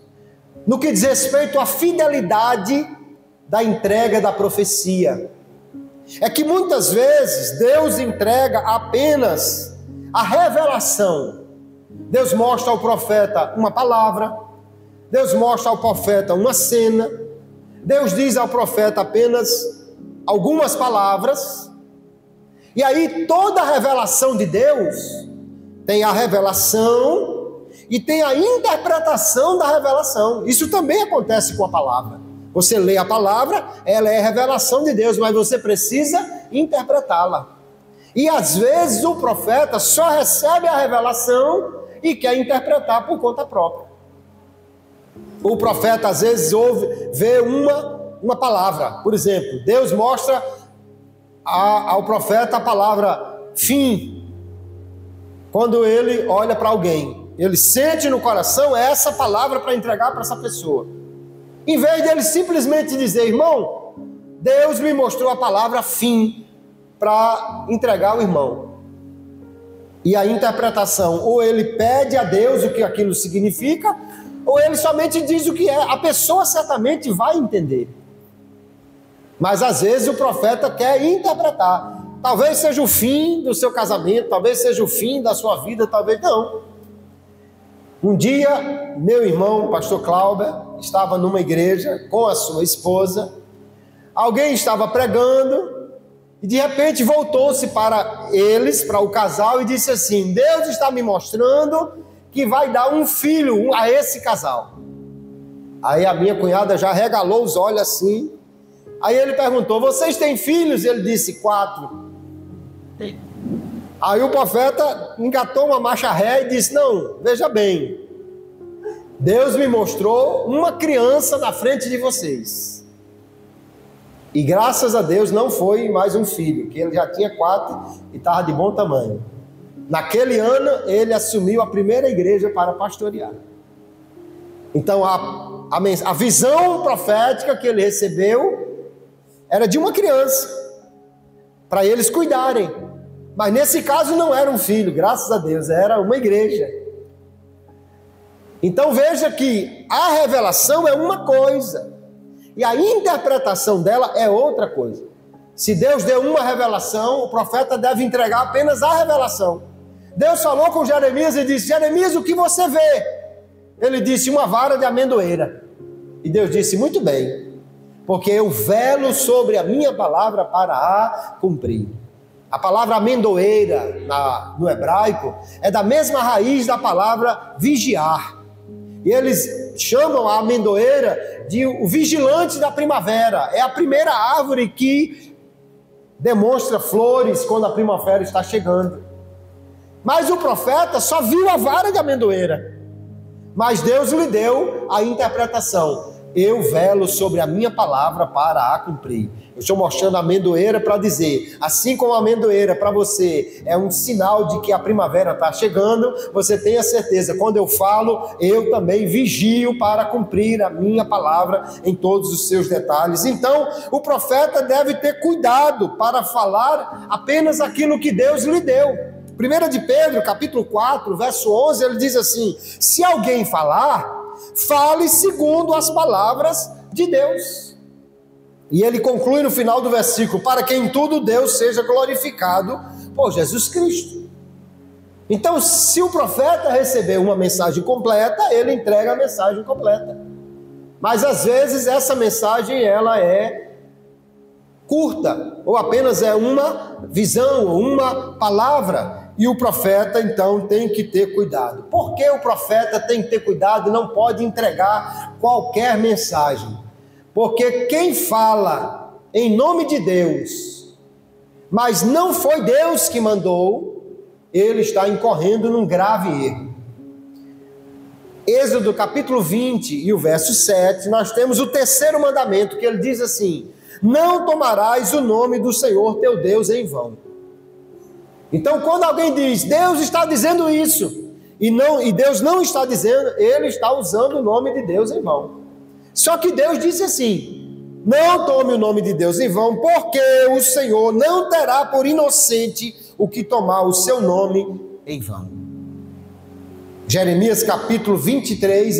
no que diz respeito à fidelidade da entrega da profecia. É que muitas vezes Deus entrega apenas a revelação. Deus mostra ao profeta uma palavra, Deus mostra ao profeta uma cena, Deus diz ao profeta apenas algumas palavras, e aí toda a revelação de Deus tem a revelação e tem a interpretação da revelação. Isso também acontece com a palavra. Você lê a palavra, ela é revelação de Deus, mas você precisa interpretá-la. E às vezes o profeta só recebe a revelação e quer interpretar por conta própria. O profeta às vezes vê uma palavra, por exemplo, Deus mostra ao profeta a palavra fim. Quando ele olha para alguém, ele sente no coração essa palavra para entregar para essa pessoa. Em vez de ele simplesmente dizer, irmão, Deus me mostrou a palavra fim para entregar ao irmão. E a interpretação, ou ele pede a Deus o que aquilo significa, ou ele somente diz o que é. A pessoa certamente vai entender. Mas às vezes o profeta quer interpretar. Talvez seja o fim do seu casamento, talvez seja o fim da sua vida, talvez não. Um dia, meu irmão, o pastor Clauber, estava numa igreja com a sua esposa. Alguém estava pregando e de repente voltou-se para eles, para o casal, e disse assim: Deus está me mostrando que vai dar um filho a esse casal. Aí a minha cunhada já regalou os olhos assim. Aí ele perguntou: vocês têm filhos? Ele disse: 4. Aí o profeta engatou uma marcha ré e disse: não, veja bem, Deus me mostrou uma criança na frente de vocês. E graças a Deus não foi mais um filho, que ele já tinha 4 e estava de bom tamanho. Naquele ano ele assumiu a primeira igreja para pastorear. Então a visão profética que ele recebeu era de uma criança, para eles cuidarem. Mas nesse caso não era um filho, graças a Deus, era uma igreja. Então veja que a revelação é uma coisa, e a interpretação dela é outra coisa. Se Deus deu uma revelação, o profeta deve entregar apenas a revelação. Deus falou com Jeremias e disse: Jeremias, o que você vê? Ele disse: uma vara de amendoeira. E Deus disse: muito bem, porque eu velo sobre a minha palavra para a cumprir. A palavra amendoeira no hebraico é da mesma raiz da palavra vigiar. E eles chamam a amendoeira de o vigilante da primavera. É a primeira árvore que demonstra flores quando a primavera está chegando. Mas o profeta só viu a vara de amendoeira. Mas Deus lhe deu a interpretação: eu velo sobre a minha palavra para a cumprir. Eu estou mostrando a amendoeira para dizer, assim como a amendoeira para você é um sinal de que a primavera está chegando, você tenha certeza, quando eu falo, eu também vigio para cumprir a minha palavra em todos os seus detalhes. Então, o profeta deve ter cuidado para falar apenas aquilo que Deus lhe deu. 1 de Pedro, capítulo 4, verso 11, ele diz assim: se alguém falar, fale segundo as palavras de Deus. E ele conclui no final do versículo: para que em tudo Deus seja glorificado por Jesus Cristo. Então, se o profeta receber uma mensagem completa, ele entrega a mensagem completa. Mas às vezes essa mensagem ela é curta, ou apenas é uma visão, ou uma palavra. E o profeta então tem que ter cuidado. Por que o profeta tem que ter cuidado e não pode entregar qualquer mensagem? Porque quem fala em nome de Deus, mas não foi Deus que mandou, ele está incorrendo num grave erro. Êxodo capítulo 20 e o verso 7, nós temos o terceiro mandamento, que ele diz assim: não tomarás o nome do Senhor teu Deus em vão. Então, quando alguém diz, Deus está dizendo isso, e Deus não está dizendo, ele está usando o nome de Deus em vão. Só que Deus disse assim: não tome o nome de Deus em vão, porque o Senhor não terá por inocente o que tomar o seu nome em vão. Jeremias capítulo 23,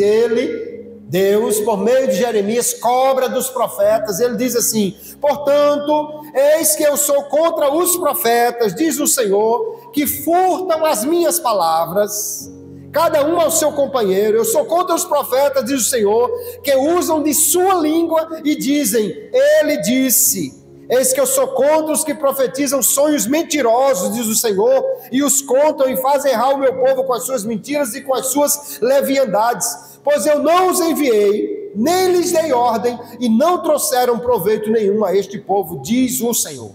Deus, por meio de Jeremias, cobra dos profetas. Ele diz assim: portanto, eis que eu sou contra os profetas, diz o Senhor, que furtam as minhas palavras, cada um ao seu companheiro. Eu sou contra os profetas, diz o Senhor, que usam de sua língua e dizem: ele disse. Eis que eu sou contra os que profetizam sonhos mentirosos, diz o Senhor, e os contam e fazem errar o meu povo com as suas mentiras e com as suas leviandades. Pois eu não os enviei, nem lhes dei ordem, e não trouxeram proveito nenhum a este povo, diz o Senhor.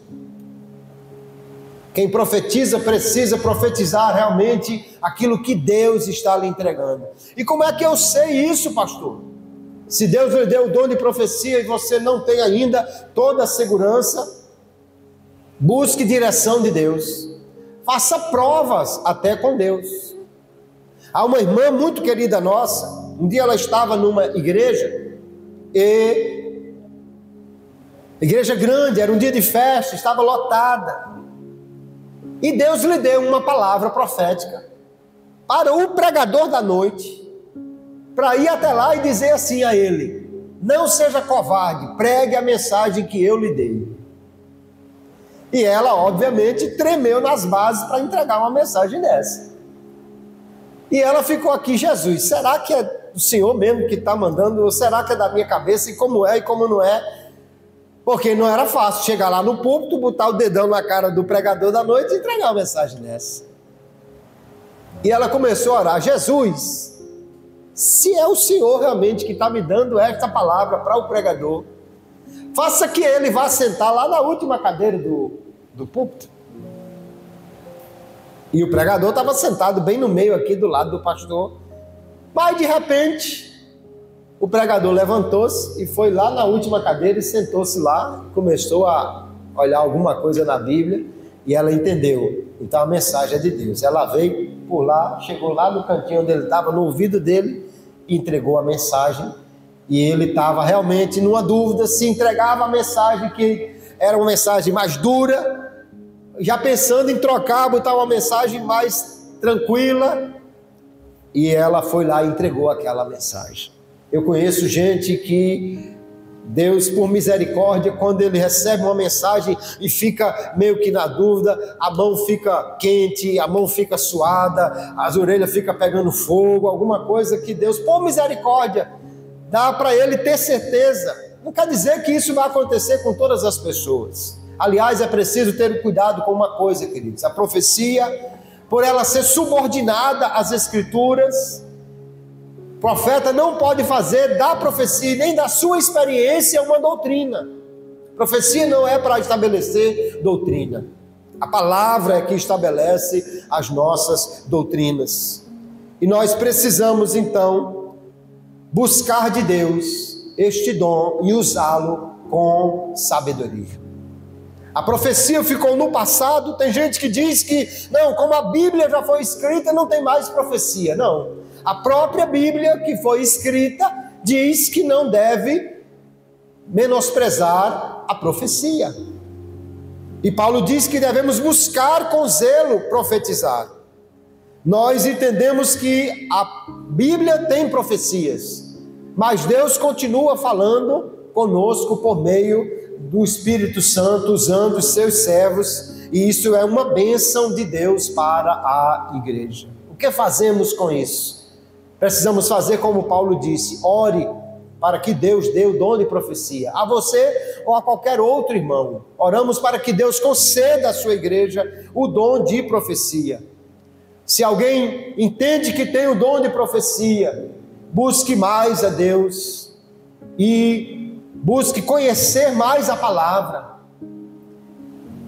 Quem profetiza precisa profetizar realmente aquilo que Deus está lhe entregando. E como é que eu sei isso, pastor? Se Deus lhe deu o dom de profecia e você não tem ainda toda a segurança, busque direção de Deus. Faça provas até com Deus. Há uma irmã muito querida nossa, um dia ela estava numa igreja, igreja grande, era um dia de festa, estava lotada. E Deus lhe deu uma palavra profética para o pregador da noite, para ir até lá e dizer assim a ele: não seja covarde, pregue a mensagem que eu lhe dei. E ela, obviamente, tremeu nas bases para entregar uma mensagem dessa. E ela ficou aqui: Jesus, será que é o Senhor mesmo que está mandando? Ou será que é da minha cabeça? E como é e como não é? Porque não era fácil chegar lá no púlpito, botar o dedão na cara do pregador da noite e entregar uma mensagem dessa. E ela começou a orar: Jesus, se é o Senhor realmente que está me dando esta palavra para o pregador, faça que ele vá sentar lá na última cadeira do púlpito. E o pregador estava sentado bem no meio aqui do lado do pastor. Mas de repente o pregador levantou-se e foi lá na última cadeira e sentou-se lá, começou a olhar alguma coisa na Bíblia e ela entendeu. Então a mensagem é de Deus. Ela veio por lá, chegou lá no cantinho onde ele estava, no ouvido dele, e entregou a mensagem. E ele estava realmente numa dúvida se entregava a mensagem, que era uma mensagem mais dura, já pensando em trocar, botar uma mensagem mais tranquila. E ela foi lá e entregou aquela mensagem. Eu conheço gente que Deus, por misericórdia, quando ele recebe uma mensagem e fica meio que na dúvida, a mão fica quente, a mão fica suada, as orelhas ficam pegando fogo, alguma coisa que Deus, por misericórdia, dá para ele ter certeza. Não quer dizer que isso vai acontecer com todas as pessoas. Aliás, é preciso ter cuidado com uma coisa, queridos: a profecia, por ela ser subordinada às Escrituras, o profeta não pode fazer da profecia nem da sua experiência uma doutrina. Profecia não é para estabelecer doutrina. A palavra é que estabelece as nossas doutrinas. E nós precisamos então buscar de Deus este dom e usá-lo com sabedoria. A profecia ficou no passado. Tem gente que diz que não, como a Bíblia já foi escrita, não tem mais profecia. Não. A própria Bíblia que foi escrita diz que não deve menosprezar a profecia. E Paulo diz que devemos buscar com zelo profetizar. Nós entendemos que a Bíblia tem profecias, mas Deus continua falando conosco por meio do Espírito Santo, usando os seus servos, e isso é uma bênção de Deus para a igreja. O que fazemos com isso? Precisamos fazer como Paulo disse: ore para que Deus dê o dom de profecia a você ou a qualquer outro irmão. Oramos para que Deus conceda à sua igreja o dom de profecia. Se alguém entende que tem o dom de profecia, busque mais a Deus e busque conhecer mais a palavra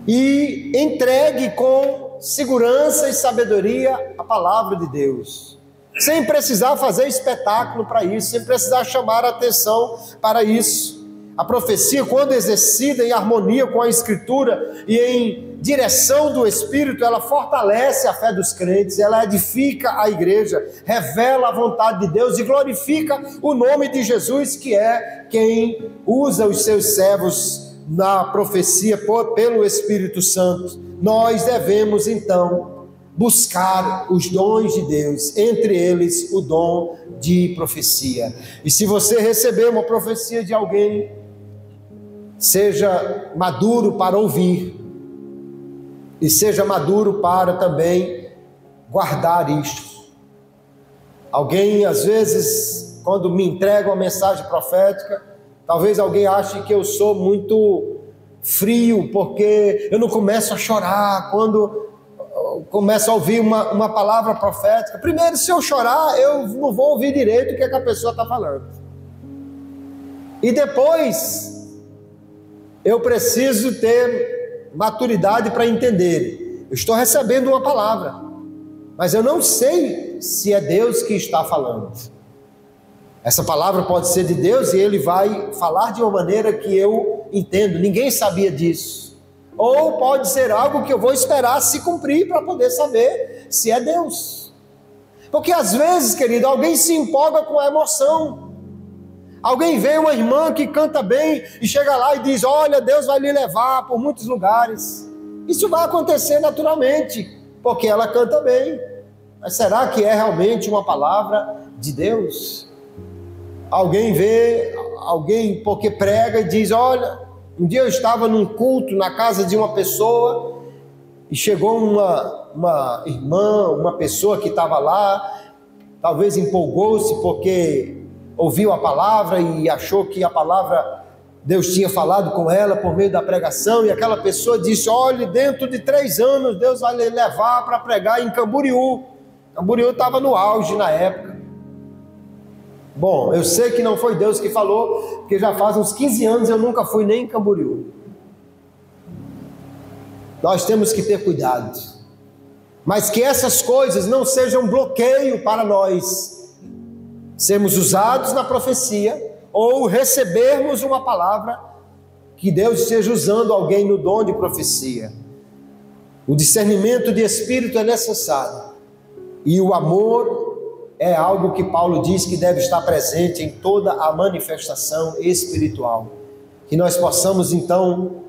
e entregue com segurança e sabedoria a palavra de Deus, sem precisar fazer espetáculo para isso, sem precisar chamar a atenção para isso. A profecia, quando exercida em harmonia com a Escritura e em direção do Espírito, ela fortalece a fé dos crentes, ela edifica a igreja, revela a vontade de Deus e glorifica o nome de Jesus, que é quem usa os seus servos na profecia pelo Espírito Santo. Nós devemos então buscar os dons de Deus, entre eles o dom de profecia. E se você receber uma profecia de alguém, seja maduro para ouvir e seja maduro para também guardar isto. Alguém, às vezes, quando me entrega uma mensagem profética, talvez alguém ache que eu sou muito frio, porque eu não começo a chorar quando começo a ouvir uma palavra profética. Primeiro, se eu chorar, eu não vou ouvir direito o que a pessoa está falando. E depois, eu preciso ter maturidade para entender. Eu estou recebendo uma palavra, mas eu não sei se é Deus que está falando. Essa palavra pode ser de Deus e Ele vai falar de uma maneira que eu entendo. Ninguém sabia disso. Ou pode ser algo que eu vou esperar se cumprir para poder saber se é Deus. Porque às vezes, querido, alguém se empolga com a emoção. Alguém vê uma irmã que canta bem e chega lá e diz: olha, Deus vai lhe levar por muitos lugares. Isso vai acontecer naturalmente, porque ela canta bem. Mas será que é realmente uma palavra de Deus? Alguém vê alguém porque prega e diz: olha, um dia eu estava num culto na casa de uma pessoa e chegou uma irmã, uma pessoa que estava lá, talvez empolgou-se porque ouviu a palavra e achou que a palavra Deus tinha falado com ela por meio da pregação, e aquela pessoa disse: olha, dentro de 3 anos Deus vai lhe levar para pregar em Camboriú. Camboriú estava no auge na época. Bom, eu sei que não foi Deus que falou, porque já faz uns 15 anos eu nunca fui nem em Camboriú. Nós temos que ter cuidado, mas que essas coisas não sejam bloqueio para nós sermos usados na profecia, ou recebermos uma palavra, que Deus esteja usando alguém no dom de profecia. O discernimento de espírito é necessário, e o amor é algo que Paulo diz que deve estar presente em toda a manifestação espiritual. Que nós possamos então,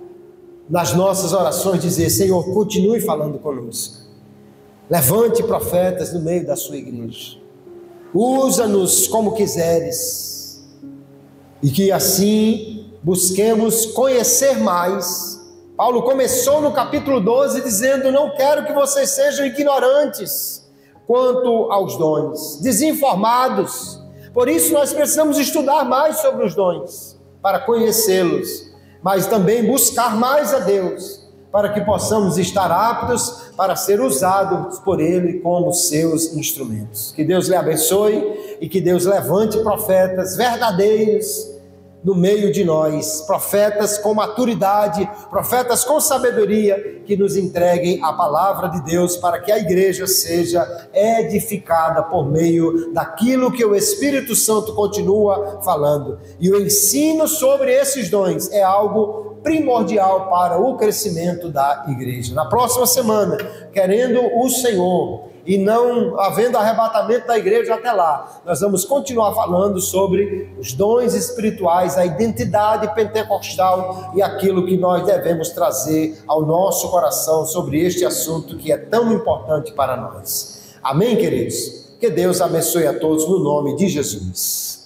nas nossas orações, dizer: Senhor, continue falando conosco. Levante profetas no meio da sua igreja. Usa-nos como quiseres. E que assim busquemos conhecer mais. Paulo começou no capítulo 12 dizendo: não quero que vocês sejam ignorantes quanto aos dons, desinformados. Por isso nós precisamos estudar mais sobre os dons, para conhecê-los, mas também buscar mais a Deus, para que possamos estar aptos para ser usados por Ele como seus instrumentos. Que Deus lhe abençoe e que Deus levante profetas verdadeiros no meio de nós, profetas com maturidade, profetas com sabedoria, que nos entreguem a palavra de Deus para que a igreja seja edificada por meio daquilo que o Espírito Santo continua falando. E o ensino sobre esses dons é algo primordial para o crescimento da igreja. Na próxima semana, querendo o Senhor, e não havendo arrebatamento da igreja até lá, nós vamos continuar falando sobre os dons espirituais, a identidade pentecostal e aquilo que nós devemos trazer ao nosso coração sobre este assunto que é tão importante para nós. Amém, queridos? Que Deus abençoe a todos no nome de Jesus.